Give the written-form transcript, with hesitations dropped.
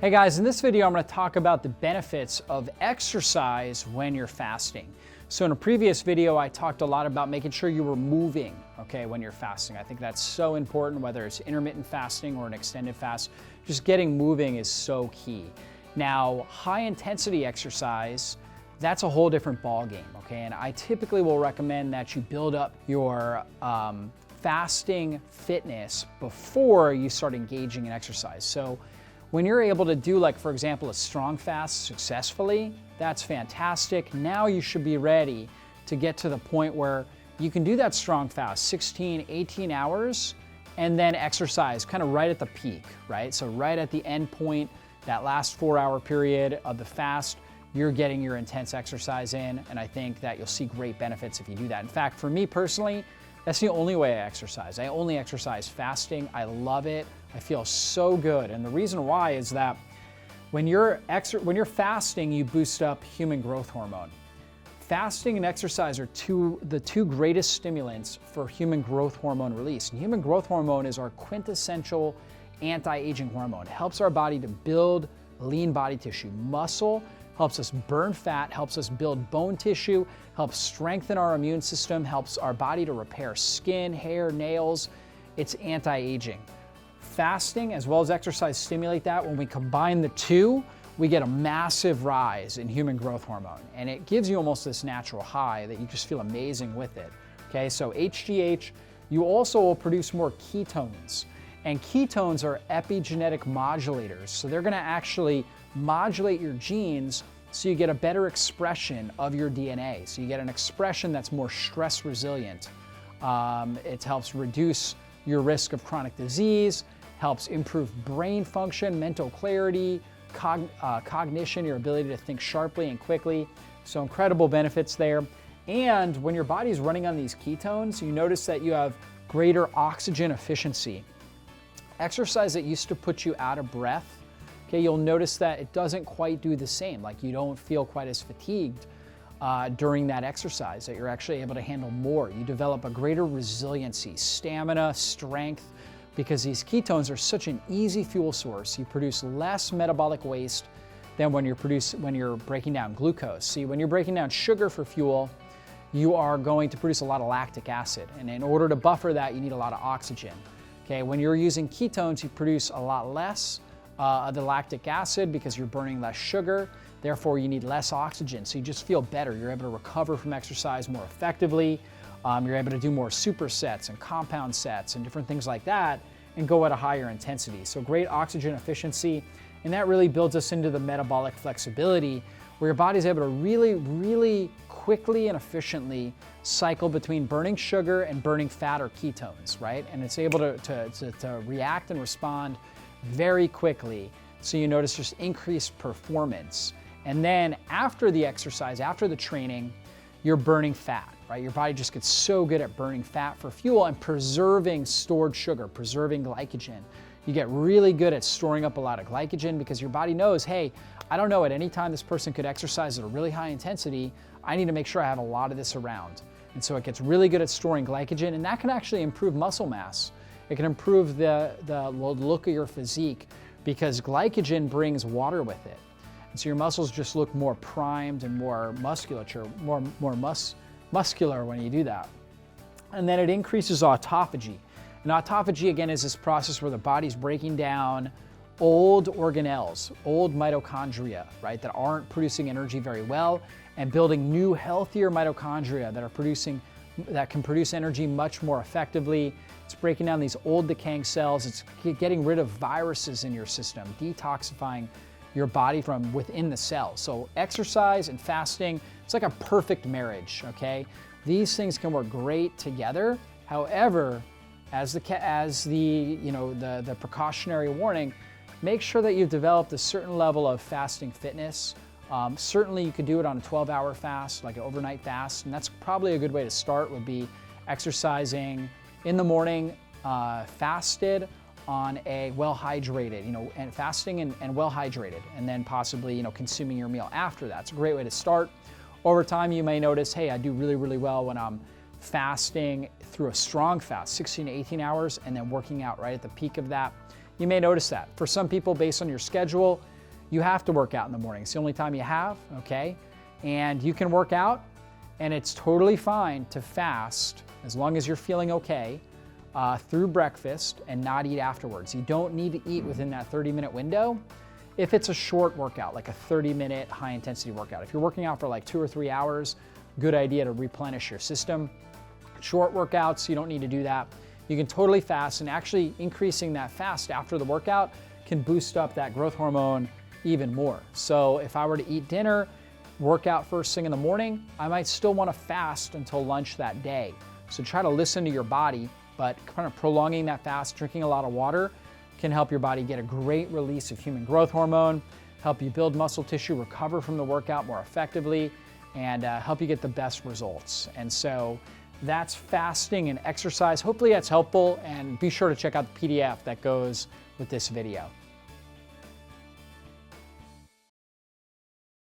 Hey guys, in this video I'm going to talk about the benefits of exercise when you're fasting. So in a previous video I talked a lot about making sure you were moving, okay, when you're fasting. I think that's so important, whether it's intermittent fasting or an extended fast. Just getting moving is so key. Now, high intensity exercise, that's a whole different ball game, okay? And I typically will recommend that you build up your fasting fitness before you start engaging in exercise. So when you're able to do, like, for example, a strong fast successfully, that's fantastic. Now you should be ready to get to the point where you can do that strong fast, 16, 18 hours, and then exercise kind of right at the peak, right? So right at the end point, that last 4-hour period of the fast, you're getting your intense exercise in, and I think that you'll see great benefits if you do that. In fact, for me personally, that's the only way I exercise. I only exercise fasting. I love it. I feel so good. And the reason why is that when you're fasting, you boost up human growth hormone. Fasting and exercise are the two greatest stimulants for human growth hormone release. And human growth hormone is our quintessential anti-aging hormone. It helps our body to build lean body tissue. Muscle helps us burn fat, helps us build bone tissue, helps strengthen our immune system, helps our body to repair skin, hair, nails. It's anti-aging. Fasting as well as exercise stimulate that. When we combine the two, we get a massive rise in human growth hormone. And it gives you almost this natural high that you just feel amazing with it. Okay, so HGH, you also will produce more ketones. And ketones are epigenetic modulators. So they're gonna actually modulate your genes so you get a better expression of your DNA. So you get an expression that's more stress resilient. It helps reduce your risk of chronic disease, helps improve brain function, mental clarity, cognition, your ability to think sharply and quickly. So incredible benefits there. And when your body's running on these ketones, you notice that you have greater oxygen efficiency. Exercise that used to put you out of breath, okay, you'll notice that it doesn't quite do the same. Like, you don't feel quite as fatigued during that exercise, that you're actually able to handle more. You develop a greater resiliency, stamina, strength, because these ketones are such an easy fuel source. You produce less metabolic waste than when you're breaking down glucose. See, when you're breaking down sugar for fuel, you are going to produce a lot of lactic acid. And in order to buffer that, you need a lot of oxygen. Okay, when you're using ketones, you produce a lot less of the lactic acid because you're burning less sugar. Therefore, you need less oxygen. So you just feel better. You're able to recover from exercise more effectively. You're able to do more supersets and compound sets and different things like that and go at a higher intensity. So great oxygen efficiency. And that really builds us into the metabolic flexibility where your body's able to really, really quickly and efficiently cycle between burning sugar and burning fat or ketones, right? And it's able to react and respond very quickly. So you notice just increased performance. And then after the exercise, after the training, you're burning fat, right? Your body just gets so good at burning fat for fuel and preserving stored sugar, preserving glycogen. You get really good at storing up a lot of glycogen because your body knows, hey, I don't know, at any time this person could exercise at a really high intensity, I need to make sure I have a lot of this around. And so it gets really good at storing glycogen, and that can actually improve muscle mass. It can improve the look of your physique because glycogen brings water with it. And so your muscles just look more primed and more muscular when you do that. And then it increases autophagy. And autophagy, again, is this process where the body's breaking down old organelles, old mitochondria, right, that aren't producing energy very well, and building new, healthier mitochondria that can produce energy much more effectively. It's breaking down these old decaying cells. It's getting rid of viruses in your system, detoxifying your body from within the cell. So exercise and fasting, it's like a perfect marriage, okay? These things can work great together. However, as the precautionary warning, make sure that you've developed a certain level of fasting fitness. Certainly you could do it on a 12-hour fast, like an overnight fast, and that's probably a good way to start, would be exercising in the morning, fasted on a well-hydrated, and fasting and well-hydrated, and then possibly, consuming your meal after that. It's a great way to start. Over time, you may notice, hey, I do really, really well when I'm fasting through a strong fast, 16 to 18 hours, and then working out right at the peak of that. You may notice that. For some people, based on your schedule, you have to work out in the morning. It's the only time you have, okay? And you can work out, and it's totally fine to fast as long as you're feeling okay through breakfast and not eat afterwards. You don't need to eat within that 30-minute window if it's a short workout, like a 30-minute high-intensity workout. If you're working out for like 2 or 3 hours, good idea to replenish your system. Short workouts, you don't need to do that. You can totally fast, and actually increasing that fast after the workout can boost up that growth hormone even more. So if I were to eat dinner, work out first thing in the morning, I might still want to fast until lunch that day. So try to listen to your body, but kind of prolonging that fast, drinking a lot of water can help your body get a great release of human growth hormone, help you build muscle tissue, recover from the workout more effectively, and help you get the best results. And so that's fasting and exercise. Hopefully that's helpful, and be sure to check out the PDF that goes with this video.